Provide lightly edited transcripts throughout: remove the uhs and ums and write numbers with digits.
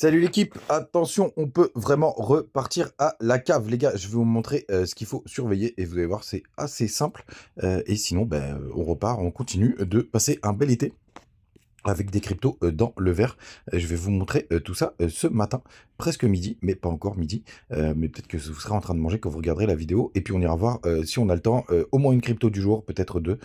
Salut l'équipe, attention, on peut vraiment repartir à la cave. Les gars, je vais vous montrer ce qu'il faut surveiller et vous allez voir, c'est assez simple. Et sinon, ben, on repart, on continue de passer un bel été avec des cryptos dans le vert. Je vais vous montrer tout ça ce matin, presque midi, mais pas encore midi. Mais peut-être que vous serez en train de manger quand vous regarderez la vidéo. Et puis on ira voir si on a le temps, au moins une crypto du jour, peut-être deux,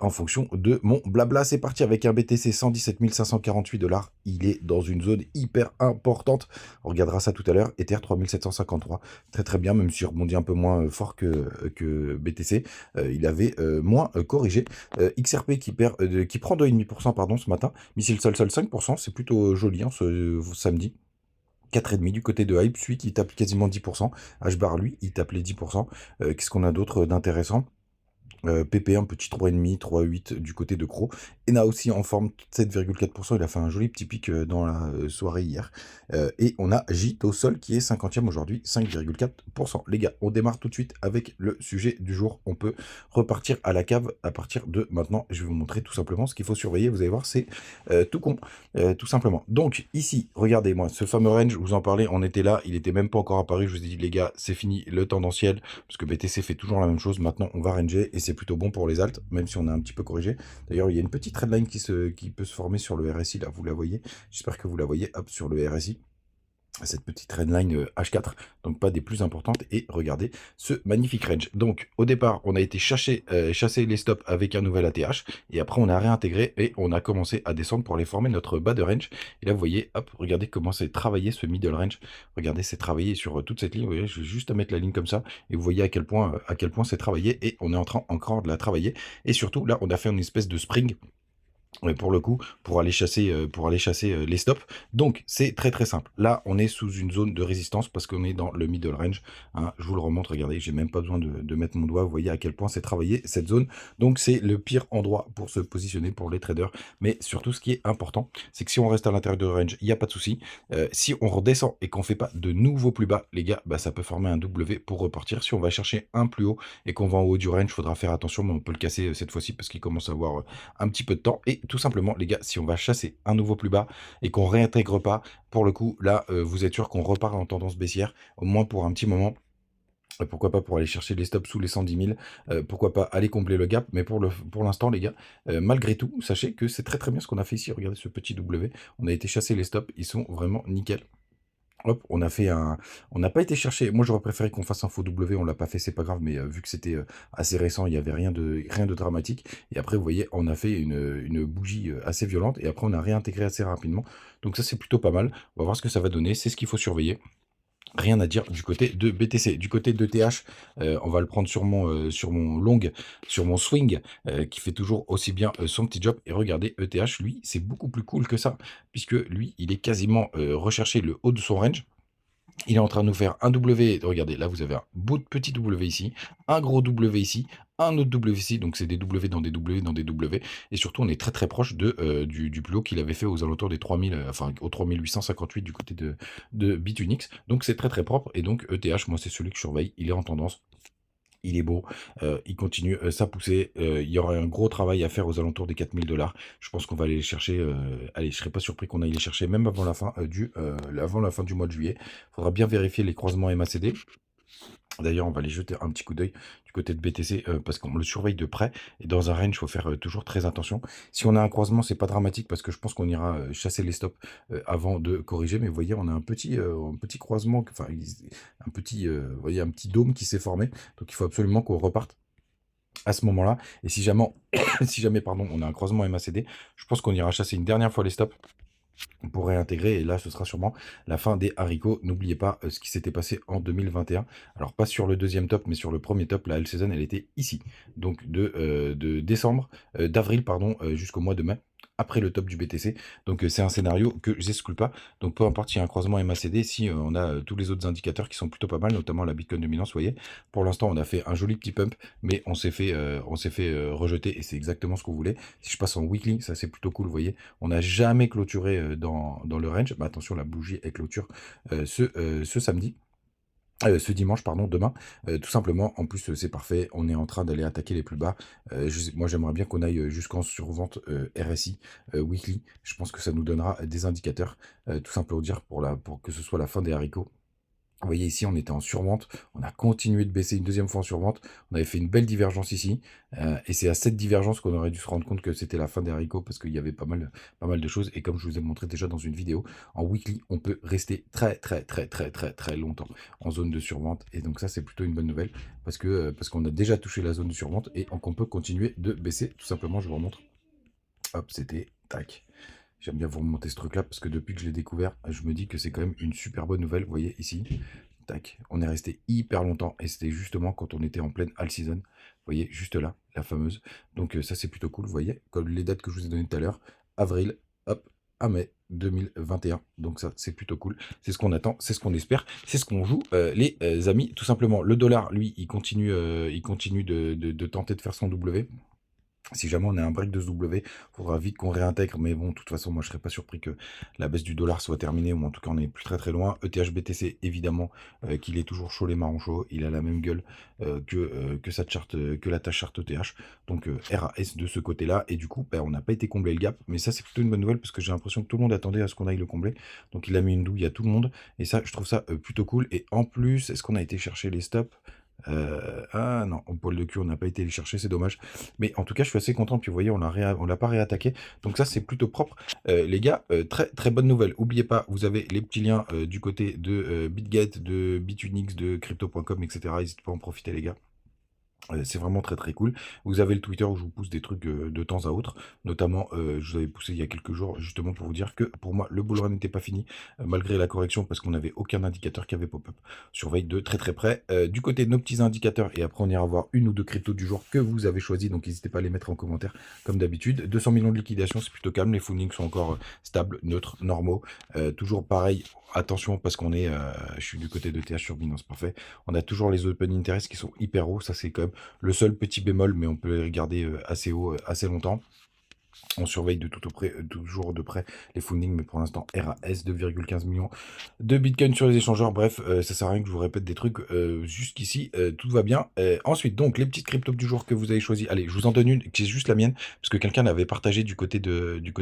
en fonction de mon blabla. C'est parti avec un BTC 117 548 $. Il est dans une zone hyper importante. On regardera ça tout à l'heure. Ether 3753. Très très bien, même s'il rebondit un peu moins fort que BTC. Il avait moins corrigé. XRP qui prend 2,5% pardon, ce matin. Missile Sol 5%, c'est plutôt joli hein, ce samedi. 4,5 du côté de Hype, celui qui tape quasiment 10%. HBAR, lui, il tape les 10%. Qu'est-ce qu'on a d'autre d'intéressant? PP, un petit 3,5, 3,8 du côté de Croc. ENA aussi en forme, 7,4%. Il a fait un joli petit pic dans la soirée hier. Et on a JIT au sol qui est 50e aujourd'hui, 5,4%. Les gars, on démarre tout de suite avec le sujet du jour. On peut repartir à la cave à partir de maintenant. Je vais vous montrer tout simplement ce qu'il faut surveiller. Vous allez voir, c'est tout con, tout simplement. Donc ici, regardez-moi, ce fameux range, je vous en parlais, on était là, il était même pas encore apparu. Je vous ai dit, les gars, c'est fini le tendanciel, parce que BTC fait toujours la même chose. Maintenant, on va ranger et c'est plutôt bon pour les alts, même si on a un petit peu corrigé. D'ailleurs, il y a une petite trendline qui peut se former sur le RSI, là, vous la voyez. J'espère que vous la voyez, hop, sur le RSI. Cette petite trendline H4, donc pas des plus importantes, et regardez ce magnifique range. Donc au départ, on a été chasser les stops avec un nouvel ATH, et après on a réintégré, et on a commencé à descendre pour aller former notre bas de range. Et là vous voyez, hop, regardez comment c'est travaillé ce middle range, regardez c'est travaillé sur toute cette ligne, vous voyez, je vais juste à mettre la ligne comme ça, et vous voyez à quel point c'est travaillé, et on est en train encore de la travailler, et surtout là on a fait une espèce de spring, pour le coup, pour aller chasser les stops. Donc, c'est très très simple. Là, on est sous une zone de résistance parce qu'on est dans le middle range. Hein. Je vous le remonte, regardez, j'ai même pas besoin de mettre mon doigt. Vous voyez à quel point c'est travaillé cette zone. Donc, c'est le pire endroit pour se positionner pour les traders. Mais surtout, ce qui est important, c'est que si on reste à l'intérieur de range, il n'y a pas de souci. Si on redescend et qu'on fait pas de nouveau plus bas, les gars, bah, ça peut former un W pour repartir. Si on va chercher un plus haut et qu'on va en haut du range, il faudra faire attention, mais on peut le casser cette fois-ci parce qu'il commence à avoir un petit peu de temps. Et tout simplement, les gars, si on va chasser un nouveau plus bas et qu'on réintègre pas, pour le coup, là, vous êtes sûr qu'on repart en tendance baissière, au moins pour un petit moment. Pourquoi pas pour aller chercher les stops sous les 110 000, pourquoi pas aller combler le gap, mais pour l'instant, les gars, malgré tout, sachez que c'est très très bien ce qu'on a fait ici. Regardez ce petit W, on a été chasser les stops, ils sont vraiment nickel. Hop, on n'a pas été chercher. Moi, j'aurais préféré qu'on fasse un faux W. On l'a pas fait, c'est pas grave. Mais vu que c'était assez récent, il y avait rien de dramatique. Et après, vous voyez, on a fait une bougie assez violente. Et après, on a réintégré assez rapidement. Donc ça, c'est plutôt pas mal. On va voir ce que ça va donner. C'est ce qu'il faut surveiller. Rien à dire du côté de BTC. Du côté de TH, on va le prendre sur mon long, sur mon swing, qui fait toujours aussi bien son petit job. Et regardez, ETH, lui, c'est beaucoup plus cool que ça, puisque lui, il est quasiment recherché le haut de son range. Il est en train de nous faire un W. Regardez, là, vous avez un beau petit W ici, un gros W ici, un autre W ici. Donc, c'est des W dans des W dans des W. Et surtout, on est très très proche du plus haut qu'il avait fait aux alentours des 3000, enfin, aux 3858 du côté de Bitunix. Donc, c'est très très propre. Et donc, ETH, moi, c'est celui que je surveille. Il est en tendance. Il est beau, il continue sa poussée, il y aura un gros travail à faire aux alentours des 4 000 $. Je pense qu'on va aller les chercher, allez, je serais pas surpris qu'on aille les chercher même avant la fin, avant la fin du mois de juillet. Il faudra bien vérifier les croisements MACD. D'ailleurs, on va aller jeter un petit coup d'œil du côté de BTC parce qu'on le surveille de près. Et dans un range, il faut faire toujours très attention. Si on a un croisement, c'est pas dramatique parce que je pense qu'on ira chasser les stops avant de corriger. Mais vous voyez, on a un petit croisement, enfin, vous voyez, un petit dôme qui s'est formé. Donc, il faut absolument qu'on reparte à ce moment-là. Et si jamais, si jamais pardon, on a un croisement MACD, je pense qu'on ira chasser une dernière fois les stops pour réintégrer, et là ce sera sûrement la fin des haricots. N'oubliez pas ce qui s'était passé en 2021, alors pas sur le deuxième top mais sur le premier top. La L-Season elle était ici, donc de décembre, d'avril pardon, jusqu'au mois de mai, après le top du BTC. Donc c'est un scénario que j'exclus pas. Donc peu importe s'il y a un croisement MACD, si on a tous les autres indicateurs qui sont plutôt pas mal, notamment la Bitcoin dominance, vous voyez, pour l'instant on a fait un joli petit pump, mais on s'est fait rejeter, et c'est exactement ce qu'on voulait. Si je passe en weekly, ça c'est plutôt cool, vous voyez, on n'a jamais clôturé dans le range. Bah, attention, la bougie est clôture ce samedi. Ce dimanche, pardon, demain, tout simplement. En plus, c'est parfait, on est en train d'aller attaquer les plus bas. Moi, j'aimerais bien qu'on aille, jusqu'en survente, RSI, weekly. Je pense que ça nous donnera des indicateurs, tout simplement dire pour que ce soit la fin des haricots. Vous voyez ici, on était en survente, on a continué de baisser une deuxième fois en survente, on avait fait une belle divergence ici, et c'est à cette divergence qu'on aurait dû se rendre compte que c'était la fin des haricots parce qu'il y avait pas mal de choses. Et comme je vous ai montré déjà dans une vidéo, en weekly, on peut rester très très très très très très longtemps en zone de survente, et donc ça c'est plutôt une bonne nouvelle parce qu'on a déjà touché la zone de survente et qu'on peut continuer de baisser. Tout simplement, je vous remontre. Hop, c'était tac. J'aime bien vous remonter ce truc-là parce que depuis que je l'ai découvert, je me dis que c'est quand même une super bonne nouvelle. Vous voyez ici, tac, on est resté hyper longtemps et c'était justement quand on était en pleine all season. Vous voyez, juste là, la fameuse. Donc ça, c'est plutôt cool. Vous voyez, comme les dates que je vous ai données tout à l'heure, avril, hop, à mai 2021. Donc ça, c'est plutôt cool. C'est ce qu'on attend, c'est ce qu'on espère, c'est ce qu'on joue, les amis. Tout simplement, le dollar, lui, il continue de tenter de faire son W. Si jamais on a un break de ce W, il faudra vite qu'on réintègre. Mais bon, de toute façon, moi, je serais pas surpris que la baisse du dollar soit terminée, ou en tout cas, on n'est plus très très loin. ETH-BTC, évidemment, qu'il est toujours chaud les marrons chauds. Il a la même gueule que sa charte, que la tâche charte ETH. Donc, RAS de ce côté-là. Et du coup, ben, on n'a pas été combler le gap. Mais ça, c'est plutôt une bonne nouvelle parce que j'ai l'impression que tout le monde attendait à ce qu'on aille le combler. Donc, il a mis une douille à tout le monde. Et ça, je trouve ça plutôt cool. Et en plus, est-ce qu'on a été chercher les stops? Ah non, au poil de cul, on n'a pas été les chercher, c'est dommage. Mais en tout cas, je suis assez content. Puis vous voyez, on l'a pas réattaqué. Donc ça, c'est plutôt propre. Les gars, très très bonne nouvelle. N'oubliez pas, vous avez les petits liens du côté de BitGet, de Bitunix, de Crypto.com, etc. N'hésitez pas à en profiter, les gars. C'est vraiment très très cool. Vous avez le Twitter où je vous pousse des trucs de temps à autre. Notamment, je vous avais poussé il y a quelques jours justement pour vous dire que pour moi, le bull run n'était pas fini malgré la correction parce qu'on n'avait aucun indicateur qui avait pop-up. Surveille de très très près. Du côté de nos petits indicateurs, et après on ira voir une ou deux cryptos du jour que vous avez choisi. Donc n'hésitez pas à les mettre en commentaire comme d'habitude. 200 millions de liquidation, c'est plutôt calme. Les fundings sont encore stables, neutres, normaux. Toujours pareil. Attention parce je suis du côté de TH sur Binance Parfait. On a toujours les open interest qui sont hyper hauts. Ça c'est quand même le seul petit bémol, mais on peut les regarder assez haut, assez longtemps. On surveille de tout au près, toujours de près les fundings, mais pour l'instant RAS 2,15 millions de Bitcoin sur les échangeurs. Bref, ça sert à rien que je vous répète des trucs. Jusqu'ici, tout va bien. Ensuite, donc les petites cryptos du jour que vous avez choisi. Allez, je vous en donne une qui est juste la mienne, parce que quelqu'un l'avait partagé du côté du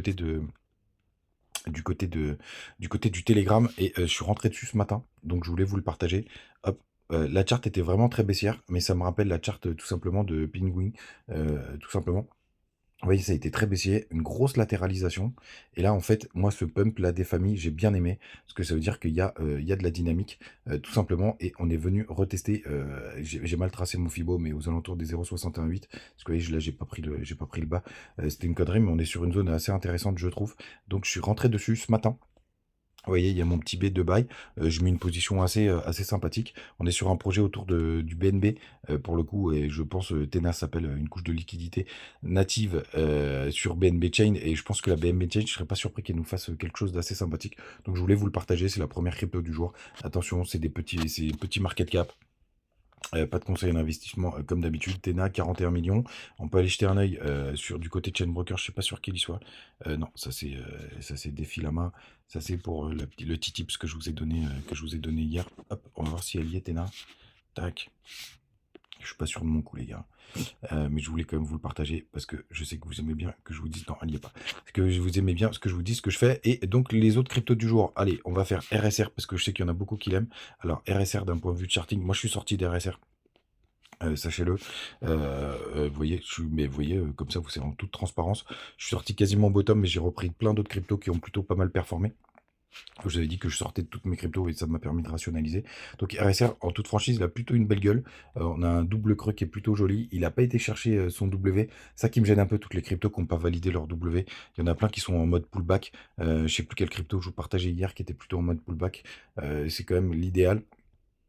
Telegram, et je suis rentré dessus ce matin, donc je voulais vous le partager. Hop, la charte était vraiment très baissière, mais ça me rappelle la charte tout simplement de Penguin, tout simplement. Vous voyez, ça a été très baissier, une grosse latéralisation. Et là, en fait, moi, ce pump là des familles, j'ai bien aimé, parce que ça veut dire qu'il y a de la dynamique, tout simplement. Et on est venu retester. J'ai mal tracé mon Fibo, mais aux alentours des 0,618. Parce que vous voyez, là, j'ai pas pris le bas. C'était une connerie, mais on est sur une zone assez intéressante, je trouve. Donc, je suis rentré dessus ce matin. Vous voyez, il y a mon petit B de buy. Je mets une position assez sympathique. On est sur un projet autour du BNB, pour le coup, et je pense Tena s'appelle une couche de liquidité native sur BNB Chain. Et je pense que la BNB Chain, je ne serais pas surpris qu'elle nous fasse quelque chose d'assez sympathique. Donc je voulais vous le partager. C'est la première crypto du jour. Attention, c'est des petits market cap. Pas de conseil d'investissement comme d'habitude. Tena, 41 millions. On peut aller jeter un œil sur du côté de Chainbroker. Je sais pas sur qui il y soit. Non, ça c'est défi la main. Ça c'est pour le petit tips que je vous ai donné hier. Hop, on va voir si elle y est, Tena. Tac. Je suis pas sûr de mon coup, les gars. Mais je voulais quand même vous le partager parce que je sais que vous aimez bien que je vous dise. Non, elle n'y est pas. Parce que vous aimez bien ce que je vous dis, ce que je fais. Et donc, les autres cryptos du jour. Allez, on va faire RSR parce que je sais qu'il y en a beaucoup qui l'aiment. Alors, RSR d'un point de vue de charting, moi je suis sorti d'RSR. Sachez-le. Vous voyez, mais vous voyez, comme ça, c'est en toute transparence. Je suis sorti quasiment bottom, mais j'ai repris plein d'autres cryptos qui ont plutôt pas mal performé. Je vous avais dit que je sortais de toutes mes cryptos et ça m'a permis de rationaliser. Donc RSR, en toute franchise, il a plutôt une belle gueule. On a un double creux qui est plutôt joli. Il n'a pas été chercher son W. Ça qui me gêne un peu, toutes les cryptos qui n'ont pas validé leur W. Il y en a plein qui sont en mode pullback. Je ne sais plus quelle crypto je vous partageais hier qui était plutôt en mode pullback. C'est quand même l'idéal.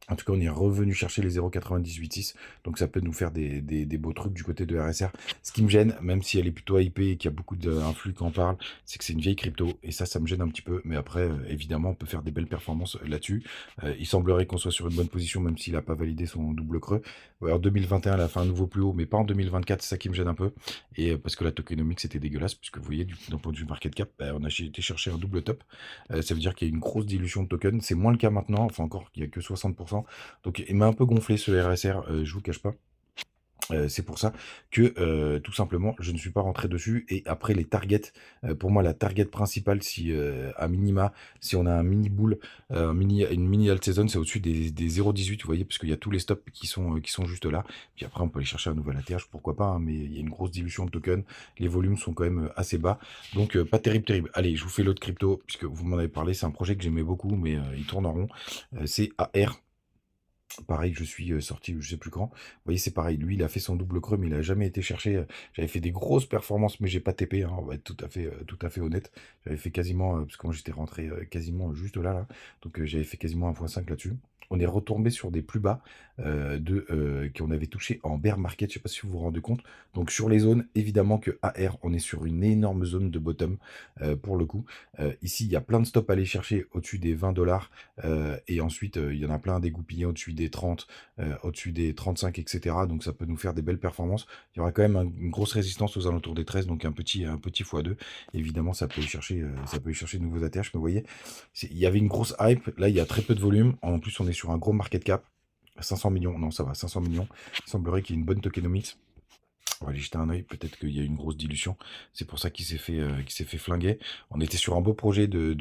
En tout cas, on est revenu chercher les 0,986, donc ça peut nous faire des beaux trucs du côté de RSR. Ce qui me gêne, même si elle est plutôt hypée et qu'il y a beaucoup d'influx qui en parlent, c'est que c'est une vieille crypto, et ça me gêne un petit peu. Mais après, évidemment, on peut faire des belles performances là-dessus. Il semblerait qu'on soit sur une bonne position, même s'il n'a pas validé son double creux. Alors 2021, elle a fait un nouveau plus haut, mais pas en 2024, c'est ça qui me gêne un peu. Et parce que la tokenomics c'était dégueulasse, puisque vous voyez, d'un point de vue market cap, on a été chercher un double top. Ça veut dire qu'il y a une grosse dilution de tokens. C'est moins le cas maintenant, enfin encore, il n'y a que 60%. longtemps. Donc il m'a un peu gonflé ce RSR, je vous cache pas. C'est pour ça que, tout simplement, je ne suis pas rentré dessus et après les targets, pour moi la target principale si, à minima, si on a un mini bull, une mini alt season, c'est au-dessus des 0,18, vous voyez? Parce qu'il y a tous les stops qui sont juste là. Puis après on peut aller chercher un nouvel ATH, pourquoi pas, hein, mais il y a une grosse dilution de tokens. Les volumes sont quand même, assez bas, donc pas terrible, terrible. Allez, je vous fais l'autre crypto puisque vous m'en avez parlé, c'est un projet que j'aimais beaucoup mais, il tourne en rond, c'est AR. Pareil, je suis, sorti, je sais plus quand. Vous voyez, c'est pareil, lui, il a fait son double creux, mais il a jamais été chercher, j'avais fait des grosses performances, mais j'ai pas TP, hein, on va être tout à fait honnête. J'avais fait quasiment, parce que moi j'étais rentré, quasiment juste là, là, donc j'avais fait quasiment 1,5 là-dessus. On est retombé sur des plus bas, qu'on avait touché en bear market, je sais pas si vous vous rendez compte. Donc sur les zones, évidemment que AR, on est sur une énorme zone de bottom, pour le coup. Ici, il y a plein de stops à aller chercher au-dessus des 20 $, et ensuite, il y en a plein dégoupillés au-dessus des 30, au-dessus des 35, etc. Donc ça peut nous faire des belles performances. Il y aura quand même une grosse résistance aux alentours des 13, donc un petit x2. Évidemment, ça peut y chercher de nouveaux ATH, mais vous voyez, il y avait une grosse hype. Là, il y a très peu de volume. En plus, on est sur un gros market cap. 500 millions, non, ça va, 500 millions. Il semblerait qu'il y ait une bonne tokenomics. On va aller jeter un œil, peut-être qu'il y a une grosse dilution. C'est pour ça qu'il s'est fait flinguer. On était sur un beau projet de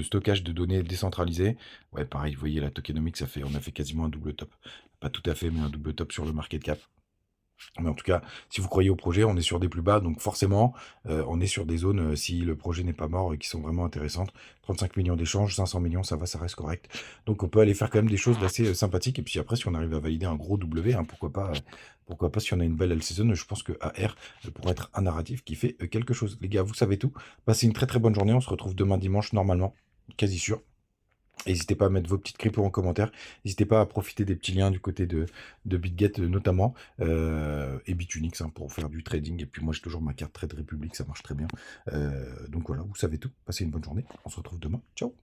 stockage de données décentralisées. Ouais, pareil, vous voyez, la tokenomics, on a fait quasiment un double top. Pas tout à fait, mais un double top sur le market cap. Mais en tout cas, si vous croyez au projet, on est sur des plus bas, donc forcément, on est sur des zones, si le projet n'est pas mort, qui sont vraiment intéressantes. 35 millions d'échanges, 500 millions, ça va, ça reste correct. Donc on peut aller faire quand même des choses d'assez, sympathiques et puis après si on arrive à valider un gros W, hein, pourquoi pas si on a une belle L-Season, je pense que AR, pourrait être un narratif qui fait, quelque chose. Les gars, vous savez tout. Passez une très, très bonne journée, on se retrouve demain dimanche normalement, quasi sûr. N'hésitez pas à mettre vos petites cryptos en commentaire. N'hésitez pas à profiter des petits liens du côté de BitGet notamment. Et Bitunix, hein, pour faire du trading. Et puis moi j'ai toujours ma carte Trade Republic, ça marche très bien. Donc voilà, vous savez tout. Passez une bonne journée. On se retrouve demain. Ciao.